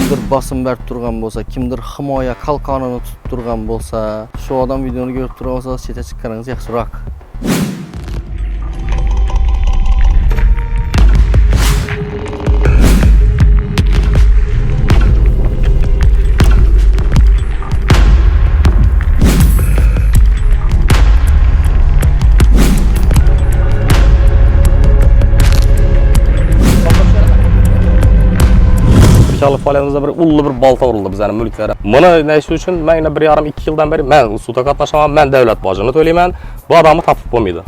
kimdir bosim berib turgan bo'lsa, kimdir himoya qalqonini tutib turgan bo'lsa, shu odam videoni ko'rib turgan bo'lsa, chetga chiqqaningiz yaxshiroq. Faoliyamizda bir ulli bir balta urildi bizning mulklarga. Buni neyse uchun men 1,5-2 yildan beri men sudda qatnashaman, men davlat bojini to'layman. Bu odamni topib bo'lmaydi.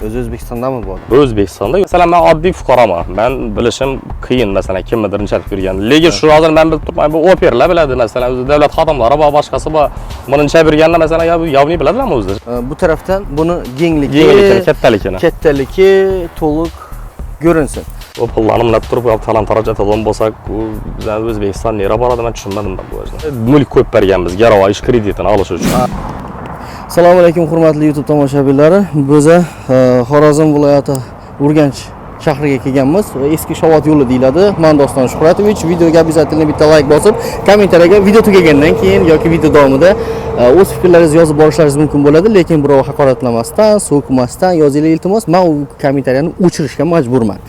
O'zbekistondami bu odam? O'zbekistonda. Masalan, men oddiy fuqaroman. Men bilishim qiyin, masalan, kimnidir chatib yurgan. Lekin shu hozir men bilib turibman, bu operlar biladi, masalan, o'zi davlat xodimlari va boshqasi bor. Buni chatib yurganda masalan, yovni biladimi o'zi? Bu tarafdan buni gengligi, kattaligi to'liq ko'rinsin. O pullarni minib turib, talon-taroj atadigan bo'lsak, bizning O'zbekiston nera boradi, men tushunmadim bu o'zini. Mulk ko'p berganmiz, garov ish kreditini olish uchun. Assalomu alaykum hurmatli YouTube tomoshabinlari. Biz Xorazm viloyati Urganch shahriga kelganmiz. Eski Shovot yo'li deyiladi. Men Doston Shuhratovich. Videoga обязательно bitta like bosib, kommentariyaga video tugagandan keyin yoki video davomida o'z fikrlaringizni yozib borishlaringiz mumkin bo'ladi, lekin birov haqoratlamasdan, so'kmasdan yozinglar iltimos. Men u kommentariyani o'chirishga majburman.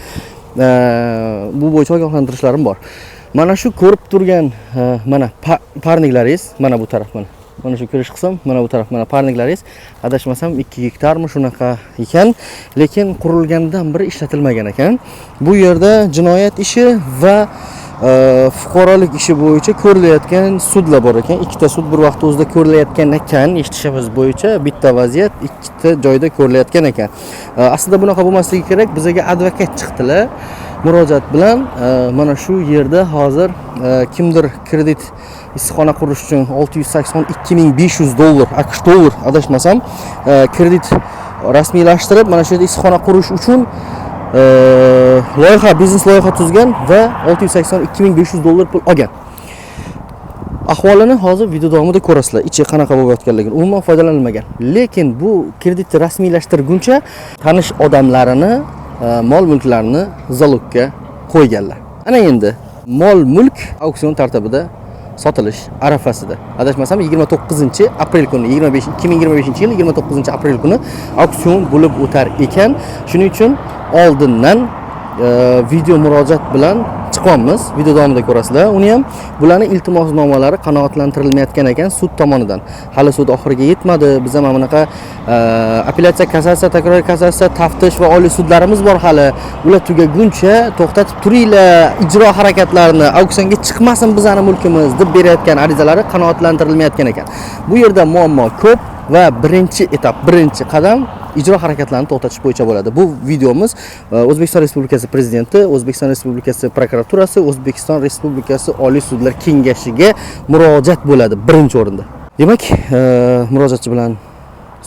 Bu bo'yicha ogohlantirishlarim bor. Mana shu ko'rib turgan mana parniklaringiz, mana bu taraf mana shu ko'rish qism, mana bu taraf mana parniklaringiz, adashmasam 2 gektarmi shunaqa ekan, lekin qurilgandan biri ishlatilmagan ekan. Bu yerda jinoyat ishi va fuqarolik ishi bo'yicha ko'rilayotgan sudlar bor ekan. Ikkita sud bir vaqt o'zida ko'rilayotgan ekan, eshitishimiz bo'yicha bitta vaziyat ikkita joyda ko'rilayotgan ekan. Aslida bunaqa bo'lmasligi kerak. Bizga advokat chiqdilar. Murojaat bilan mana shu yerda hozir kimdir kredit issiqxona qurish uchun $682,500 AQSh dollar adashmasam kredit rasmiylashtirib, mana shu yerda issiqxona qurish uchun loyiha, biznes loyiha tuzgan va $682,500 pul olgan. Ahvolini hozir video davomida ko'rasizlar. Ichi qanaqa bo'layotganligini, umuman foydalanilmagan. Lekin bu kreditni rasmiylashtirguncha tanish odamlarini, mol-mulklarini zalogga qo'yganlar. Ana endi mol-mulk auksion tartibida sotilish arafasida. Adashmasam 29-aprel kuni, 2025-yil 29-aprel kuni auksion bo'lib o'tar ekan. Shuning uchun oldindan video murojaat bilan chiqamiz. Video davomida ko'rasizlar. Uni ham bularning iltimosnomalari qanoatlantirilmayotgan ekan sud tomonidan. Hali sud oxiriga yetmadi. Biz ham bunaqa apellyatsiya, kassatsiya, takroriy kassatsiya, taftish va oliy sudlarimiz bor hali. Ular tugaguncha to'xtatib turinglar, ijro harakatlarini, auksionga chiqmasin bizning mulkimiz deb berayotgan arizalari qanoatlantirilmayotgan ekan. Bu yerda muammo ko'p va birinchi etap, birinchi qadam ijro harakatlarini to'xtatish bo'yicha bo'ladi. Bu videomiz O'zbekiston Respublikasi Prezidenti, O'zbekiston Respublikasi prokuraturasi, O'zbekiston Respublikasi Oliy sudlar kengashiga murojaat bo'ladi birinchi o'rinda. Demak, murojaatchi bilan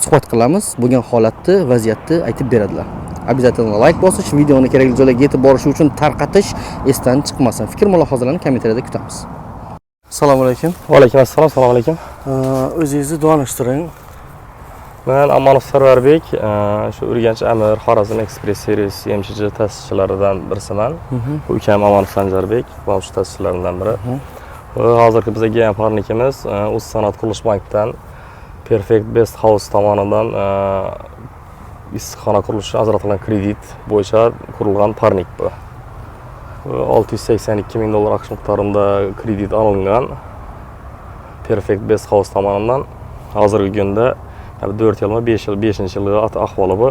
suhbat qilamiz. Bo'lgan holatni, vaziyatni aytib beradilar. Обязательно like bosish, videoni kerakli joylarga yetib borishi uchun tarqatish esdan chiqmasin. Fikr mulohazalarni kommentariyada kutamiz. Assalomu alaykum. Va alaykum assalom, assalomu alaykum. O'zingizni donishtiring. Men Amonov Sarvarbek, shu Urganch Amir Xorazm Express Service MCJ ta'sischilaridan birisiman. Ukam Amonov Sanjarbek, bu shu ta'sischilaridan biri. Hozirgi bizga kelgan parnikimiz O'z sanoat qurilish bankidan Perfect Best House tomonidan issiqxona qurilishi uchun ajratilgan kredit bo'yicha qurilgan parnik bu. $682,000 AQSh miqdorida kredit olingan Perfect Best House tomonidan hozirgi kunda 4 yilmi 5 yil 5-yillik ahvoli bu.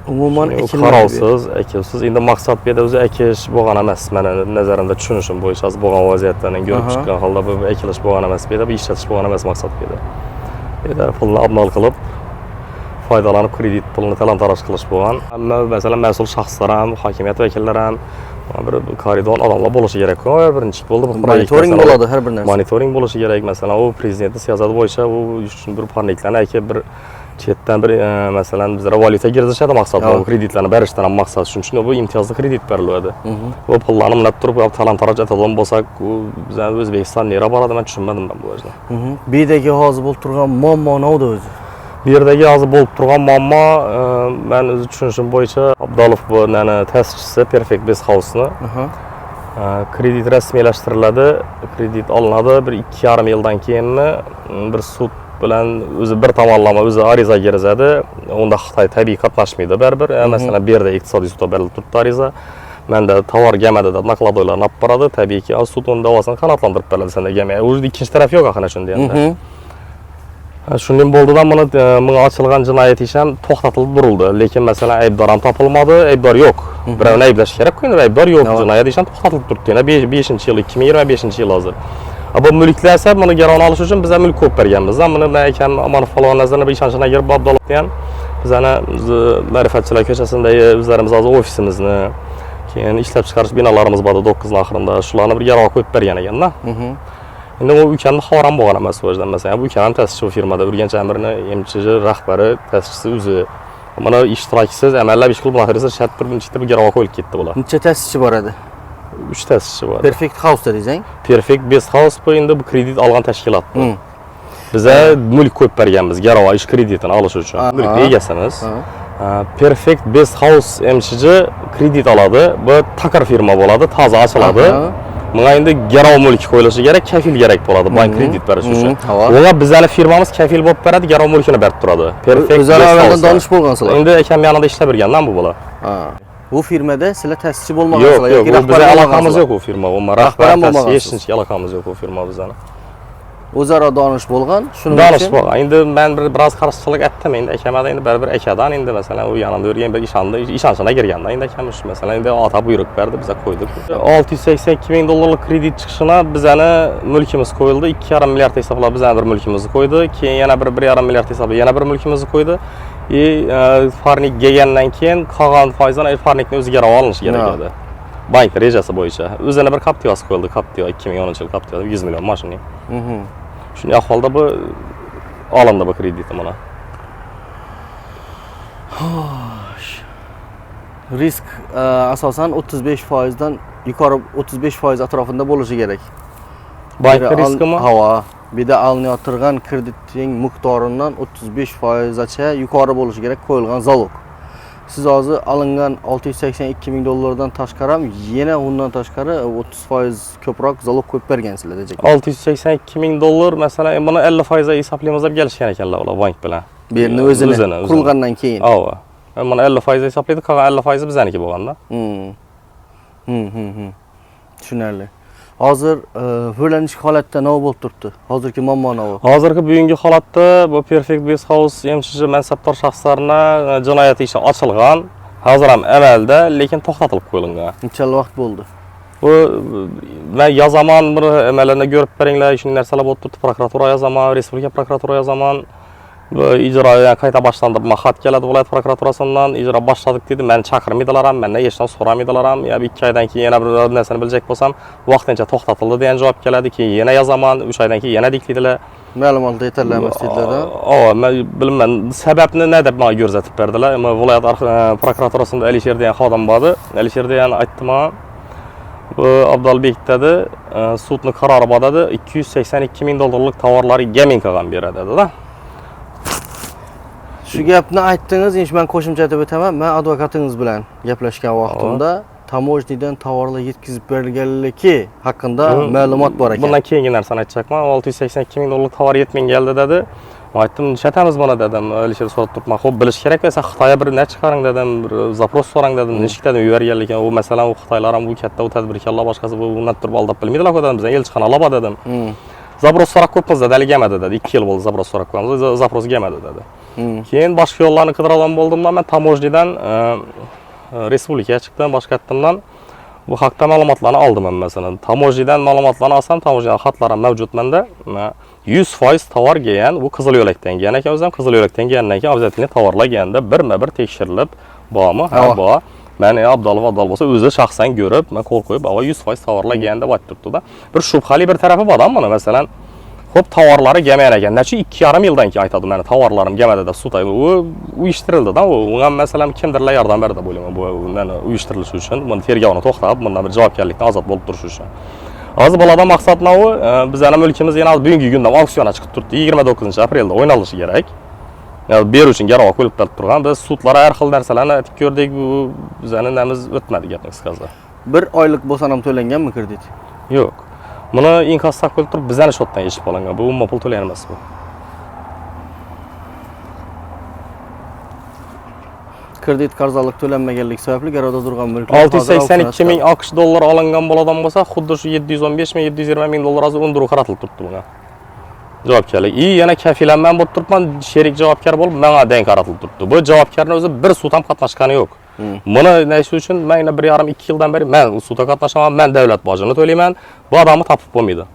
Umuman qarovsiz, ekilsiz. Endi maqsad bu yerda o'zi ekish bo'lgan emas. Meni nazarimda tushunishim bo'yicha bo'lgan vaziyatdan ko'rib chiqqan holda bu ekilish bo'lgan emas. Bu yerda ishlatish bo'lgan emas maqsad bu yerda. Bu yerda pulni obnol qilib foydalanib kredit pulini talon-taroj qilish bo'lgan. Ammo masalan mas'ul shaxslar ham, hokimiyat vakillari ham bir koridor odamlar bo'lishi kerak. Birinchi bo'ldi bu monitoring bo'ladi har bir narsa. Monitoring bo'lishi kerak. Masalan, u prezidentning siyosati bo'yicha u uchun bir parniklarni aka bir chetdan bir masalan bizlar valyuta kiritishadi maqsad bu kreditlarni berishdan ham maqsad shuning uchun bu imtiyozli kredit beriladi. Bu pullarni minib turib talon-taroj atadigan bo'lsak, u bizning O'zbekiston nera boradi, men tushunmadim bu o'zini. Bu yerdagi hozir bo'lib turgan muammo nima o'zi? Bu yerdagi hozir bo'lib turgan muammo, men o'zi tushunishim bo'yicha Abdalov bu ta'sischisi Perfect Best House'ni Kredit rasmiylashtiriladi, kredit olinadi. Bir 2,5 yildan keyinmi bir sud bilan o'zi bir tomonlama o'zi ariza kirizadi. Unda Xitoy tabiiy qatnashmaydi baribir. Masalan, bu yerda iqtisodiy sudda berilib turibdi ariza. Menda tovar gamada deb nakladoylarni olib boradi. Tabiiyki, sud unda davosini qanoatlantirib beradi senda gamga. O'zi ikkinchi taraf yo'q axir shunda endi. Shundan bo'ldi-da bunga ochilgan jinoyat ish ham to'xtatilib turildi. Lekin masalan aybdor ham topilmadi, aybdor yo'q. Birovni ayblash kerak-ku, endi aybdor yo'q, jinoyat ish ham to'xtatilib turibdi. Yana 5-yil, 2025-yil hozir. Bu mulklar esa buni garovni olish uchun biz ham mulk ko'p berganmiz. Buni men akam Amanov Falon nazarni bir ishonchga girib Abdulloh degan bizani Ma'rifatchilar ko'chasidagi o'zlarimiz hozir ofisimizni, keyin ishlab chiqarish binolarimiz bor 9 oxirida. Shularni bir garovga qo'yib bergan ekanda. Endi u ukamni xabaram bo'lgan emas bu yerdan. Masalan, bu ukam ham ta'sischi bu firmada Urganch Amirni MChJ rahbari, ta'sischisi o'zi. Mana ishtirokchisiz amallab ish qilib bo'ladi. Shart bir bunchita bir garovga qo'yilib ketdi bular. Necha ta'sischi bor edi? 3 ta'sischi bor. Perfect House dedingiz. Perfect Best House bu endi bu kredit olgan tashkilot. Biz mulk qo'yib berganmiz garov ish kreditini olish uchun. Mulk egasimiz. Perfect Best House MChJ kredit oladi. Bu takar firma bo'ladi, toza ochiladi. Bunga endi garov mulk qo'yilishi kerak, kafil kerak bo'ladi bank kredit berish uchun. Ular bizning firmamiz kafil bo'lib beradi, garov mulkini berib turadi. Perfect o'zaro avvaldan donish bo'lgansizlar. Endi akam yanida ishlab bergandan bu bola. Bu firmada sizlar ta'sischi bo'lmagansizlar yoki rahbar aloqamiz yo'q u firma. U rahbar bo'lmagan. Hech qancha aloqamiz yo'q u firma bizdan. O'zaro donish bo'lgan, shuning uchun donish bo'lgan. Endi men biroz qarshilik etdim. Endi akamada endi baribir akadan endi masalan u yanimda yurgan bir ishonchga kirganda endi akam masalan endi ota buyruq berdi, biz qo'ydik. 682 ming dollarlik kredit chiqishini bizani mulkimiz qo'yildi. 2,5 milliard hisoblab bizani bir mulkimizni qo'ydi. Keyin yana bir 1,5 milliard hisoblab yana bir mulkimizni qo'ydi. Farnik kelgandan keyin qolgan foizdan farnikni o'ziga garov olinishi kerak edi. Bank rejasi bo'yicha. O'zini bir Captiva'si qo'yildi. Captiva 2010-yil Captiva 100 million mashina. Shunday ahvolda bu olindi bu kredit mana. Xo'sh. Risk asosan 35% dan yuqori 35% atrofida bo'lishi kerak. Bank riskimi? Havo. Bida olinayotgan kreditning miqdoridan 35% gacha yuqori bo'lishi kerak qo'yilgan zalog. Siz hozir olingan 682 ming dollardan tashqari ham yana undan tashqari 30% ko'proq zalog qo'yib bergansizlar dejek. 682 ming dollar masalan buni 50% ga hisoblaymiz deb kelishgan ekanlar ular bank bilan. Bu yerni o'zini qurilgandan keyin. Ava. Mana 50% ga hisoblaydi, qolgan 50% bizaniki bo'lganda. Tushunarli. Hozir bo'lanish holatda nima bo'lib turibdi? Hozirgi muammo nima? Hozirgi bugungi holatda bu Perfect Best House MChJ mansabdor shaxslarga jinoyat ishi ochilgan. Hozir ham amalda, lekin to'xtatilib qo'yilgan. Necha vaqt bo'ldi? Bu men yozaman bir amalarni ko'rib beringlar, shunday narsalar bo'lib turibdi. Prokuratura yozaman, respublika prokuratura yozaman. Bu ijroga qayta boshlandi. Men xat keladi viloyat prokuraturasidan, ijro boshladik dedi. Meni chaqirmaydilar ham, mendan hech narsa so'ramaydilar ham. Ya 2 oydan keyin yana bir narsani biljak bo'lsam, vaqtincha to'xtatildi degan javob keladi. Keyin yana yozaman, 3 oydan keyin yana diklaydilar. Ma'lumotlar yetarlimas dedilar-da. Men bilmayman, sababni nima deb menga ko'rsatib berdilar. Viloyat prokuraturasida Alisher degan xodim bor edi. Alisher degan aytdim men. Bu Abdulbek dedi, sudning qarori bor dedi, 282 ming dollarlik tovarlarni gamin qilgan beradi dedi-da. Shu gapni aytdingiz, endi men qo'shimcha aytib o'taman. Men advokatingiz bilan gaplashgan vaqtimda tamojnidan tovarlar yetkazib berilganligi haqida ma'lumot bor ekan. Bundan keyingi narsani aytacakman. 682 ming dollarlik tovar yetmay keldi dedi. Men aytdim, "Nishatamiz buni" dedim. Alisher so'rab turibman. "Xo'p, bilish kerak bo'lsa Xitoyga bir nech chiqaring" dedim. Bir zapros so'rang dedim. Nechikdan yuborganlik ekan. U masalan, u Xitoylar ham bu katta u tadbirkorlar boshqasi bu undan turib aldab bilmaydilar dedim. Biz elchixona olib dedim. Zapros so'rab qo'yibmiz dedi, hali kelmadi dedi. 2 yil bo'ldi zapros so'rab qo'yamiz. Zapros kelmadi dedi. Keyin boshqa yo'llarni qidiradigan bo'ldimdan men tamojnidan respublikaga chiqdim, boshqatdimdan bu haqda ma'lumotlarni oldim men masalan. Tamojnidan ma'lumotlarni olsam, tamojnidan xatlar ham mavjud menda. 100% tovar kelgan, bu Qizil yo'lakdan kelgan ekan, o'zim Qizil yo'lakdan kelgandan keyin obzatli tovarlar kelganda birma-bir tekshirilib, bormi? Ha, bor. Men Abdul bo'lsa o'zi shaxsan ko'rib, men qo'l qo'yib, 100% tovarlar kelganda aytib turibdi-da. Bir shubhali bir tarafi bor-da buni masalan. Xo'p, tovarlari kelmagan ekan. Necha 2,5 yildan keyin aytadi, meni tovarlarim kelmadi deb sud aytdi. U uyushtirildi-da, unga masalan kimdirlar yordam berdi deb o'ylayman. Bu meni uyushtirilishi uchun, buni tergovni to'xtatib, bundan bir javobgarlikdan ozod bo'lib turish uchun. Hozir boladan maqsad nima? Bizning mulkimiz yana bugungi kunda auksionga chiqib turibdi. 29-aprelda o'ynalishi kerak. Yani ber uchun garov qo'yib turgan. Biz sudlar har xil narsalarni aytib ko'rdik, bu bizning namiz o'tmadi gapni qisqasi. Bir oylik bo'lsa ham to'langanmi kredit? Yo'q. Buni inkasso qilib turib bizning shotdan yechib olingan. Bu umuman pul to'lagan emas bu. Kredit qarzonlik to'lanmaganligi sababli garovda turgan mulklar 682 ming AQSh dollar olingan bo'ladigan bo'lsa, xuddi shu 715 ming, 720 ming dollar hozir undiruv qaratilib turibdi bunga. Javobgarlik. Yana kafilanman bo'lib turibman, sherik javobgar bo'lib, menga dan qaratilib turibdi. Bu javobgarning o'zi bir sud ham qatnashgani yo'q. Buni neyse uchun men 1,5-2 yildan beri men sudda qatnashaman, men davlat bojini to'layman. Bu odamni topib bo'lmaydi.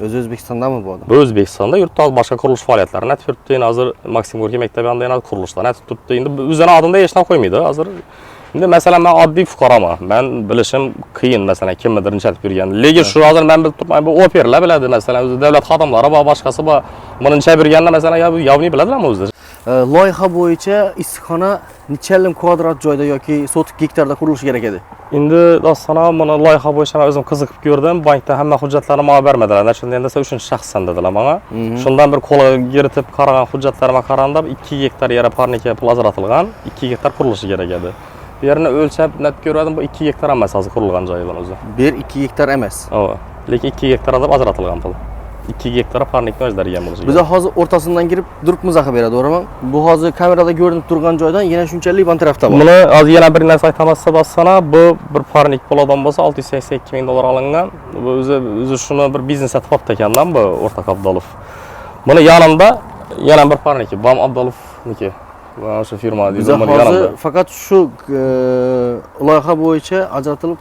O'zi O'zbekistondami bu odam? Bu O'zbekistonda yurtda boshqa qurilish faoliyatlarini aytib turibdi. Hozir Maksim Gorkiy maktabi hamda yana qurilishlarni aytib turibdi. Endi o'zini odamda hech narsa qo'ymaydi. Hozir endi masalan men oddiy fuqaroman. Men bilishim qiyin masalan kimnidir chatib yurgan. Lekin shu hozir men bilib turibman, bu operlar biladi masalan o'zi davlat xodimlari va boshqasi bor. Buni chatib yurganda masalan yovni biladilarmi o'zi? Loyiha bo'yicha issiqxona nechalim kvadrat joyda yoki sotik gektarda qurilishi kerak edi? Endi dostona buni loyiha bo'yicha men o'zim qiziqib ko'rdim. Bankda hamma hujjatlarni menga bermadilar. Shunda endi sen 3-shaxssan dedilar menga. Shundan bir qo'lga kiritib qaragan hujjatlarimga qaraganda 2 gektar yer parnika pul ajratilgan, 2 gektar qurilishi kerak edi. Bu yerni o'lchab net ko'rdim, bu 2 gektar emas hozir qurilgan joyidan o'zi. Bu yer 2 gektar emas. O'g'ri. Lekin 2 gektar deb ajratilgan pul. 2 gektar parnikni o'zlariga bo'lishi. Biz hozir o'rtasidan kirib duribmiz axir beradi, to'g'rimi? Bu hozir kamerada ko'rinib turgan joydan yana shunchalik van tarafda bor. Buni hozir yana bir narsa aytamasa bo'lsana, bu bir parnik bo'ladigan bo'lsa 682 ming dollar olingan. Bu o'zi shuni bir biznes etib olibdi ekandan bu O'rtaq Abdolov. Buni yanimda yana bir parniki, Bam Abdolovniki. Mana shu firma deydi, buni yanimda. Faqat shu loyiha bo'yicha ajratilib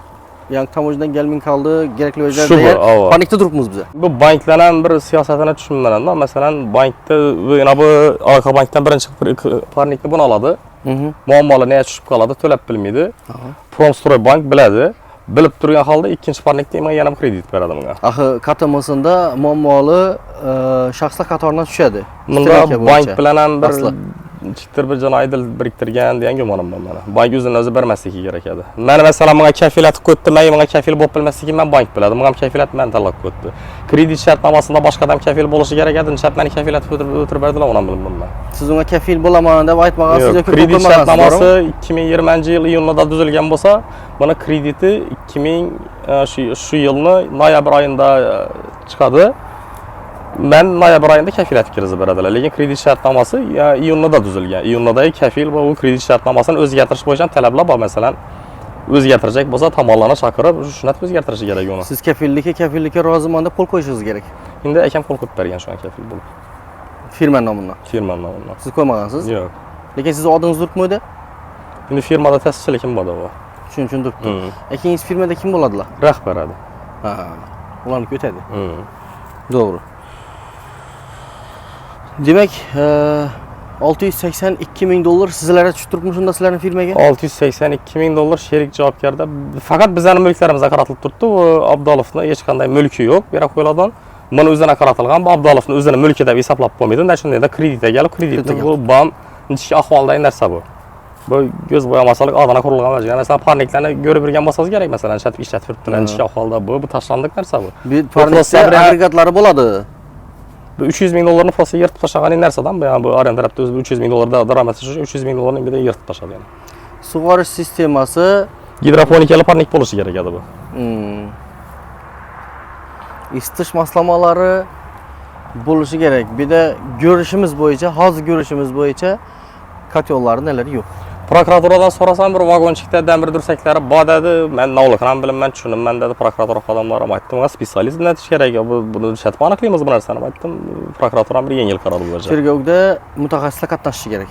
yangi tamojidan gelmin kaldı, gerekli özellikler panikte durupmuz bize. Bu banklarning bir siyosatini tushunmadim. Masalan, bankda yana bu arka bankdan birinchi parnikni buni oladi. Muammolar nega tushib qoladi, to'lab bilmaydi. Promstroy bank biladi. Bilib turgan holda ikkinchi parnikda men yana kredit beradi bunga. Axir KTMsida muammoli shaxslar qatoridan tushadi. Bunda bank bilan ham bir Çıktır bir can aydıl biriktirgen diyen gumonim ben bana. Bank o'zini o'zi bermasligi kerak edi. Meni masalan menga kafilat qo'yibdi, men menga kafil bo'lib bilmasligim men bank biladi. Menga kafilat men talab qo'yibdi. Kredit shartnomasida boshqa odam kafil bo'lishi kerak edi. Chap meni kafilat o'tirib berdilar, uni bilmayman men. Siz unga kafil bo'laman deb aytmagansiz yoki kredit shartnomasi 2020-yil iyunida tuzilgan bo'lsa, buni krediti 2000 shu yilni noyabr oyida chiqadi. Ben noyabr ayında kafilat kirizib beradilar. Lekin kredit shartnomasi iyunda tuzilgan. Iyundagi kafil va u kredit shartnomasini o'zgartirish bo'yicha talablar bor. Masalan, o'zgartirajak bo'lsa tomonlarni chaqirib, shuni o'zgartirishi kerak uni. Siz kafillikka roziman deb qo'l qo'yishingiz kerak. Endi akam qo'l qo'yib bergan shu an kafil bo'lib. Firma nomidan. Firma nomidan. Siz qo'ymagansiz? Yo'q. Lekin siz odingiz turibmi? Endi firmada ta'sischilik kim bor u? Shuning uchun turibdi. Ekingiz firmada kim bo'ladilar? Rahbar edi. Ha, ularniki o'tadi. To'g'ri. Demek 682 ming dollar sizlarga tushib turibmi shunda sizlarning firmaga? 682 ming dollar sherik javobgarda. Faqat bizning mulklarimizga qaratilib turibdi. U Abdolovning hech qanday mulki yo'q. Bera qo'yiladigan. Buni o'ziga qaratilgan. Bu Abdolovning o'zining mulki deb hisoblab bo'lmaydi. Shunda kreditga kelib, kreditni bu bam ichki ahvoldagi narsa bu. Bu göz boyamasalik adana qurilgan vajga. Masalan, parniklarni ko'rib yurgan bo'lsangiz kerak, masalan, ishlab turibdilar ichki ahvolda bu tashlandiq narsa bu. Parniklar agregatlari bo'ladi. 300 ming dollarni prosta yirtib tashlagan narsadan bu, yani bu arend tarafda o'zi 300 ming dollar daromad shu 300 ming dollarni bir de yirtib tashladi yani. Sug'orish sistemasi gidroponikali parnik bo'lishi kerak edi bu. Isitish moslamalari bo'lishi kerak. Bir de görüşümüz bo'yicha, hozir görüşümüz bo'yicha katyolları neleri yo'q. Prokuraturadan sorasam bir vagonchikda damir dursaklari bor dedi. Men navliqran bilaman, tushunman dedi. Prokuratura xodimlari aytdim, "Specialist natish kerak. Buni shatib aniqlaymiz bu narsani." Aytdim, prokuratura bir yengil qaror berdi. Tergovda mutaxassislar qatnashishi kerak.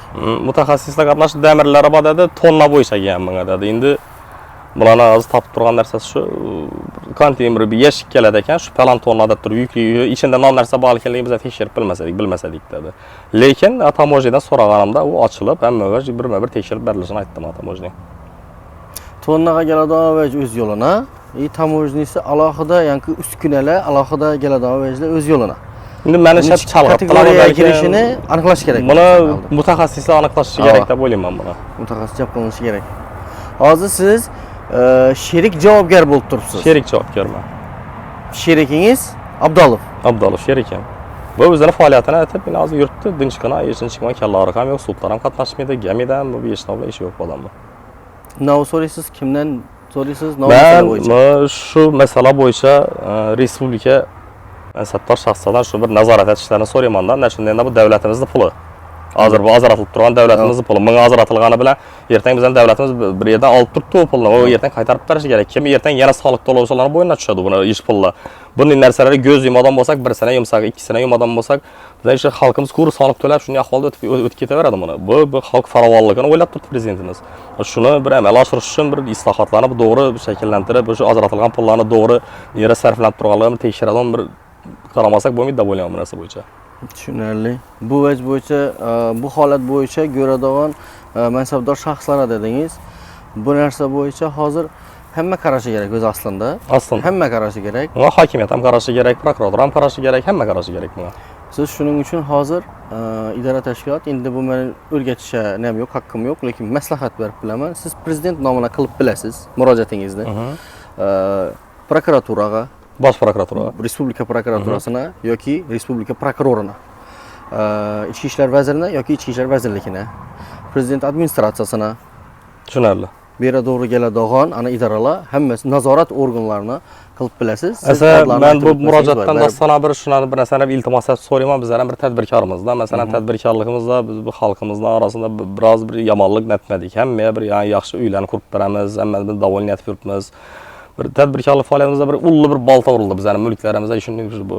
Mutaxassislar qatnashib damirlari bor dedi, tonna bo'yicha kelgan menga dedi. Endi bularni hozir topib turgan narsasi shu konteyner bir yeshik keladi ekan, shu falan tonnada turib yukli, ichida non narsa bor ekanligini biz tekshirib bilmasadik dedi. Lekin tamojidan so'raganimda u ochilib, hammaga birma-bir tekshirib berilishini aytdim tamojining. Tonnaga keladigan vaj o'z yo'lina, tamojnisi alohida, ya'ni uskunalar alohida keladigan vajlar o'z yo'lina. Endi mana shu kategoriyaga kirishini aniqlash kerak. Buni mutaxassislar aniqlashi kerak deb o'ylayman buni. Mutaxassis javob qilishi kerak. Hozir siz sherik javobgar bo'lib turibsiz. Sherik javobgarman. Sherikingiz Abdolov. Abdolov sherikim. Bu o'zining faoliyatini aytib, men hozir yurtda dinchqana, yeshin chiqman kallari ham yo'q, sudlar ham qatnashmaydi, gamidan bu hech narsa ish yo'q odamda. Nav so'raysiz, kimdan so'raysiz? Masala bo'yicha. Men shu masala bo'yicha respublika mansabdor shaxslardan shu bir nazorat etishlarini so'rayman-da. Ana shunda endi bu davlatimizning puli. Hozir bu ajratilib turgan davlatimizning puli. Menga ajratilgani bilan ertaga bizning davlatimiz bir yerdan olib turibdi u pulni. O ertaga qaytarib berish kerak. Kim ertaga yana soliq to'lovchilarning bo'yniga tushadi buni ish pullar. Bunday narsalarga ko'z yummadan bo'lsak, bir sana yumsak, ikki sana yummadan bo'lsak, bizning shu xalqimiz ko'ri soliq to'lab shunday ahvolda o'tib ketaveradi buni. Bu xalq farovonligini o'ylab turibdi prezidentimiz. Shuni bir amalga oshirish uchun bir islohotlarni to'g'ri shakllantirib, o'sha ajratilgan pullarni to'g'ri yerga sarflanib turganligini tekshiradigan bir qaramasak bo'lmaydi deb o'ylayman bu narsa bo'yicha. Tushunarli. Bu vajh bo'yicha, bu holat bo'yicha ko'radigan mansabdor shaxslar dedingiz. Bu narsa bo'yicha hozir hamma qarashi kerak o'zi aslida. Aslında. Hamma qarashi kerak. Bunga hokimiyat ham qarashi kerak, prokurator ham qarashi kerak, hamma qarashi kerak bunga. Siz shuning uchun hozir idora tashkilot endi bu meni o'rgatishga ham yo'q, haqqim yo'q, lekin maslahat berib bilaman. Siz prezident nomidan qilib bilasiz murojaatingizni. Prokuraturaga, Bosh prokuratura, respublika prokuraturasina yoki respublika prokurorina, ichki ishlar vazirina yoki ichki ishlar vazirligina, prezident administratsiyasina, tushunarli. bu yerga to'g'ri keladigan ana idoralar hammasi nazorat organlarini qilib bilasiz. Men bu murojaatdan dastlab bir shundan bir narsani iltimos qilib so'rayman. Bizlar bir tadbirkormizda, masalan, tadbirkorligimizda biz bu xalqimizning orasida biroz bir yomonlik netmadik. Hamma bir yaxshi uylarni qurib beramiz, hamma biz davolanib yuribmiz. Bir tadbirkorlik faoliyatimizda bir ulli bir balta urildi bizlarning mulklarimizda shunday bu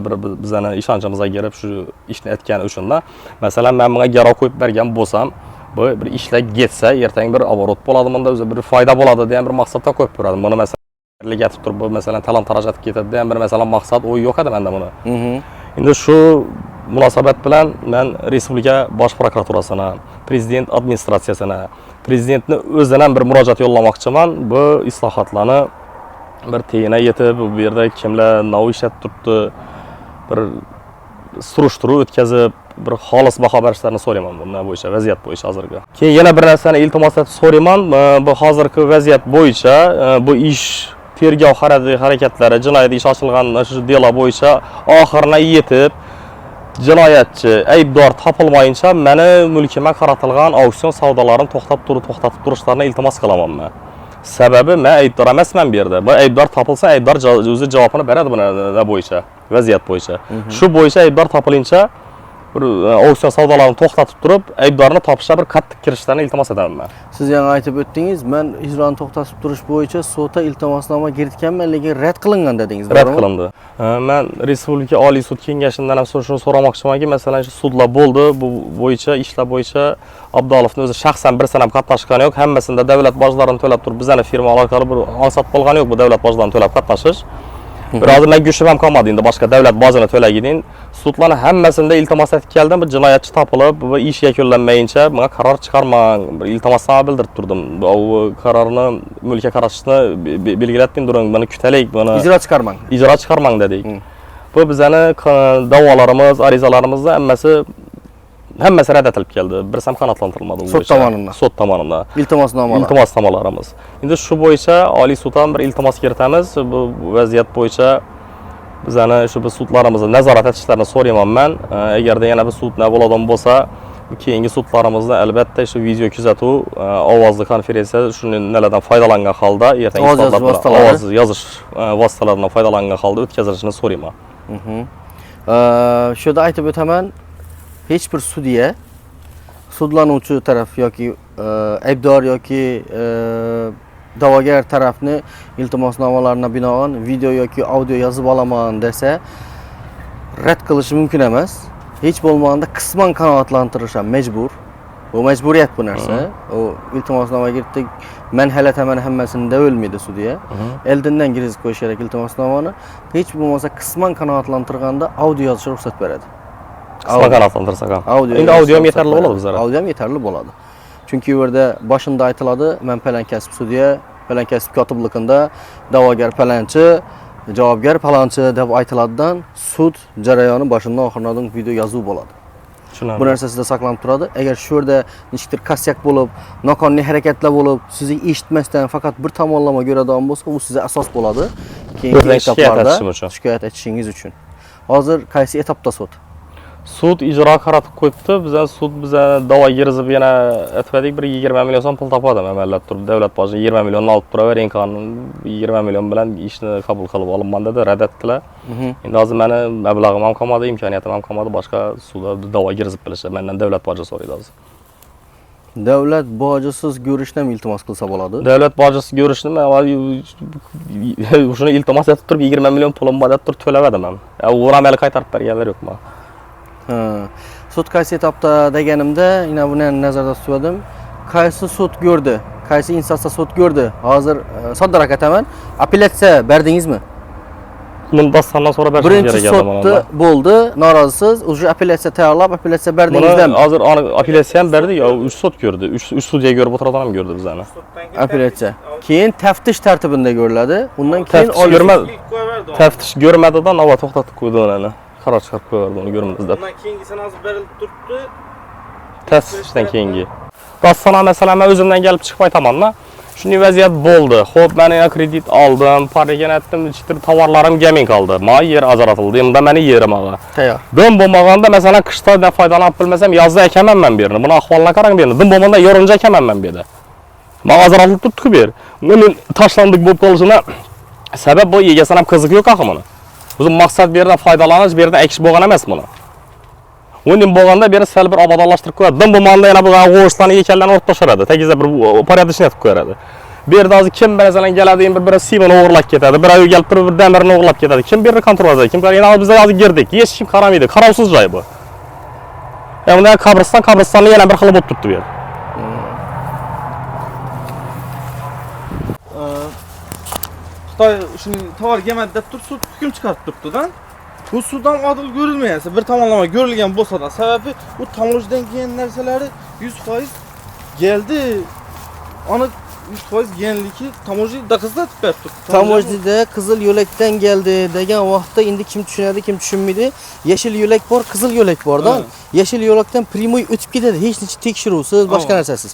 bir bizlarning ishonchimizga kirib shu ishni etgani uchun-da. Masalan, men bunga garov qo'yib bergan bo'lsam, bu bir ishlar ketsa, ertaga bir oborot bo'ladi, bunda o'zi bir foyda bo'ladi degan bir maqsadda qo'yib ko'radim. Buni masalan gatib turib, bu masalan talon taroj etib ketadi degan bir masalan maqsad o'y yo'q edi menda buni. Endi shu munosabat bilan men respublika bosh prokuraturasini, prezident administratsiyasini, prezidentni o'zidan bir murojaat yo'llamoqchiman. Bu islohotlarni bir teyina yetib, bu yerda kimlar nima ishlab turibdi, bir surishtiruv o'tkazib, bir xolis baho berishlarini so'rayman bundan bo'yicha, vaziyat bo'yicha hozirgi. Keyin yana bir narsani iltimos etib so'rayman. Bu hozirgi vaziyat bo'yicha bu ish tergov harakatlari, jinoyat ish ochilgan shu delo bo'yicha oxirina yetib, jinoyatchi, aybdor topilmayincha meni mulkimga qaratilgan auksion savdolarini to'xtatib turishlarini iltimos qilaman men. Sababi men aybdor emasman bu yerda. Bu aybdor topilsa, aybdor o'zi javobini beradi buni bo'yicha, vaziyat bo'yicha. Shu bo'yicha aybdor topilincha bir auksion savdolarini to'xtatib turib, aybdorni topishga bir qattiq kirishlarni iltimos etaman men. Siz yana aytib o'tdingiz, men ijroni to'xtatib turish bo'yicha sudda iltimosnoma kiritganman, lekin rad qilingan dedingiz. Rad qilindi. Men Respublika Oliy sud kengashidan ham shuni so'ramoqchimanki, masalan, shu sudlar bo'ldi, bu bo'yicha ishlar bo'yicha Abdulovning o'zi shaxsan bir sanam qatnashgani yo'q, hammasida davlat bojlarini to'lab turib, bizning firma orqali bir maqsad bo'lgani yo'q bu davlat bojlarini to'lab qatnashish. Biroz men go'shim ham qolmadi endi boshqa davlat bojini to'lagidin. Sudlarning hammasida iltimos etib keldim, bir jinoyatchi topilib, bu ish yakunlanmayincha menga qaror chiqarmang, bir iltimosnoma bildirib turdim. Bu qarorni mulkka qarashni belgilatdim, during buni kutalik, buni ijro chiqarmang dedik. Bu bizning da'volarimiz, arizalarimizni hammasi rad etilib keldi. Bir ham qanoatlantirilmadi bu bo'yicha. Sud tomonidan. Iltimosnomalarimiz. Endi shu bo'yicha Oliy suddan bir iltimos kiritamiz. Bu vaziyat bo'yicha bizani shu sudlarimizni nazorat etishlarini so'rayman men. Agarda yana bir sud bo'ladigan bo'lsa, keyingi sudlarimizda albatta shu video kuzatuv, ovozli konferensiya shuni nimalardan foydalangan holda ertangi ovoz yozish vositalaridan foydalangan holda o'tkazilishini so'rayman. Shu yerda aytib o'taman, hech bir sudya sudlanuvchi taraf yoki aybdor yoki da'vogar tarafni iltimosnomalarına binoan video yoki audio yozib olaman desa rad qilishi mumkin emas. Hech bo'lmaganda qisman qanoatlantirishga majbur. Bu majburiyat bu narsa. O iltimosnoma kiritdik. Men halataman hammasini da o'lmaydi sudya. Eldindan kirgizib qo'yish kerak iltimosnomani. Hech bo'lmasa qisman qanoatlantirganda audio yozishga ruxsat beradi. Qisman qanoatlantirsak ham. Endi audio ham yetarli bo'ladi bizlar. Audio ham yetarli bo'ladi. Chunki bu yerda boshida aytiladi, men falan kasb sudya, falan kasb kotibligida da'vogar falanchi, javobgar falonchi deb aytiladidan sud jarayoni boshidan oxiriga video yozuv bo'ladi. Bu narsa sizda saqlanib turadi. Agar shu yerda nechtir kasyak bo'lib, noqonuniy harakatlar bo'lib, sizni eshitmasdan faqat bir tomonlama ko'radigan bo'lsa, u sizga asos bo'ladi. Keyingi etaplarda shikoyat etishingiz uchun. Hozir qaysi etapda sud? Sud ijro qaratib qo'yibdi. Bizdan sud biza da'vo yirizib yana aytdik, bir 20 million so'm pul topadi amallab turib. Davlat boji 20 millionni olib turaver, qonun 20 million bilan ishni qabul qilib olaman dedi, rad etdilar. Endi hozir meni mablag'im ham qolmadi, imkoniyatim ham qolmadi, boshqa sudda da'vo yirizib bilishdi. Mendan davlat boji so'raydi hozir. Davlat bojisiz ko'rishni ham iltimos qilsa bo'ladi. Davlat bojisiz ko'rishni men shuni iltimos etib turib 20 million pulim bor deb turib to'lamadim men. Uni amali qaytarib berganlar yo'qmi? Sud qaysi etapda deganimda, yana buni nazarda tutdim. Qaysi sud ko'rdi? Qaysi instansiya sud ko'rdi? Hozir soddaroq aytaman. Apellyatsiya berdingizmi? Bundan sonra berishim kerak edi mana. Birinchi sudda bo'ldi, norozisiz. Уже apellyatsiya tayyorlab, apellyatsiya berdingizmi? Hozir apellyatsiya ham berdi, yo 3 sud ko'rdi. 3 sudya ko'rib o'tiradigan ham ko'rdi bizani. Apellyatsiya. Keyin taftish tartibida ko'riladi. Undan keyin taftish ko'rmadidan avval to'xtatib qo'ydi uni. Qaror chiqarib qo'yardi uni ko'rmadiz deb. Undan keyingisini hozir berilib turibdi. Tafsirdan keyingi. Dassana masalan men o'zimdan kelib chiqib aytaman-da. Shunday vaziyat bo'ldi. Xo'p, men kredit oldim, parigin etdim, chiqtir tovarlarim gamin qoldi. Men yer ajratildi. Endi meni yerim ağa. Tayyor. Dim bo'lmaganda masalan qishda foydalanib bilmasam yozda ekaman men bu yerni. Buni ahvolini qarang bu yerni. Dim bo'lmaganda yorincha ekaman men bu yerda. Men ajratilib turibdi-ku bu yer. Men tashlandik bo'lib qolishina sabab bu egasini ham qiziq yo'q axı buni. O'zim maqsad bu yerdan foydalanish, bu yerdan ekish bo'lgan emas buni. O'yin bo'lganda bu yerni sal bir obodonlashtirib qo'yadi. Dim bo'lmaganda yana bu g'o'shlarni ekanlarni o'rib tashladi. Tagizda bir porядочный etib qo'yadi. Bu yerda hozir kim masalan keladi, bir simini o'g'irlab ketadi, bir ayoy kelib turib bir damirni o'g'irlab ketadi. Kim bu yerni kontrol qiladi? Kim qaraydi? Biz hozir girdik. Hech kim qaramaydi. Qarovsiz joy bu. Endi qabristonni yana bir qilib o'tibdi bu yer. Xitoy shuni tovar gemadi deb turib sud hukm chiqarib turibdi-da. Bu suddan adil ko'rilmayapti. Bir tomonlama ko'rilgan bo'lsa-da, sababi bu tomojdan kelgan narsalari 100% keldi. Aniq 100% genligi tamoji daqizlatib berib turibdi. Tamojida qizil yo'lakdan keldi degan vaqtda endi kim tushunadi, kim tushunmaydi. Yashil yo'lak bor, qizil yo'lak bor-da. Yashil yo'lakdan primoy o'tib ketadi, hech nechta tekshiruvsiz, boshqa narsasiz.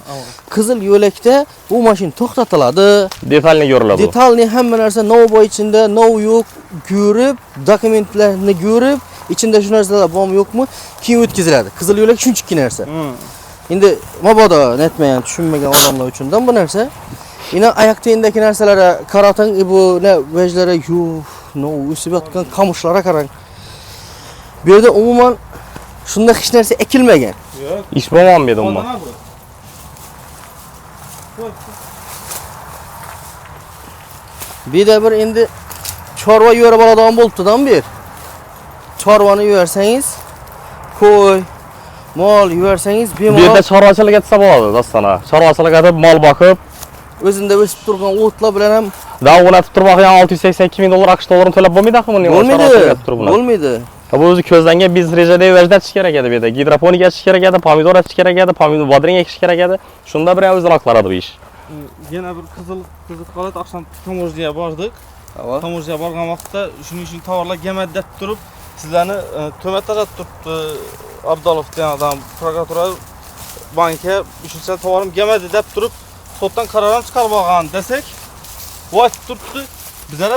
Qizil yo'lakda bu mashina to'xtatiladi. Detalni ko'riladi. Detalni hamma narsa nov ichida, nov yo'q, ko'rib, dokumentlarni ko'rib, ichida shu narsalar bormi, yo'qmi, keyin o'tkaziladi. Qizil yo'lak shunchaki narsa. Endi mabodo netmagan, tushunmagan odamlar uchundan bu narsa. Yana oyoq tendagi narsalarga qarating, bu vajlari o'sib yotgan qamushlarga qarang. Bu yerda umuman shunda hech narsa ekilmagan. Yo'q. Ish bo'lmaydi umuman. Bu yerda bir endi chorva yo'rib oladigan bo'libdi-da bu yer. Chorvani yo'rsangiz, qo'y mol yuvarsangiz bemalol. Bu yerda chorvachilik etsa bo'ladi, dostona. Chorvachilik etib, mol boqib, o'zingda o'sib turgan o'tlar bilan ham davlatib turib ham 682 ming dollar AQSh dollarini to'lab bo'lmaydi-ku buni. Bo'lmaydi. Bu o'zi ko'zlangan biznes rejada o'zlatish kerak edi bu yerda. Gidroponik ekish kerak edi, pomidor ekish kerak edi, pomidor bodring ekish kerak edi. Shunda bir o'zroq qiladi bu ish. Yana bir qiziq holat, oqshom tamojiga bordik. Tamojiga borgan vaqtda shuning uchun tovarlar gemadi deb turib, sizlarni to'mat taqatib turibdi. Abdalov degan adam prokuratura banka uchinchi tovarim gemadi deb turib, suddan qaror chiqarib olgan desak, bu aytib turibdi. Bizlar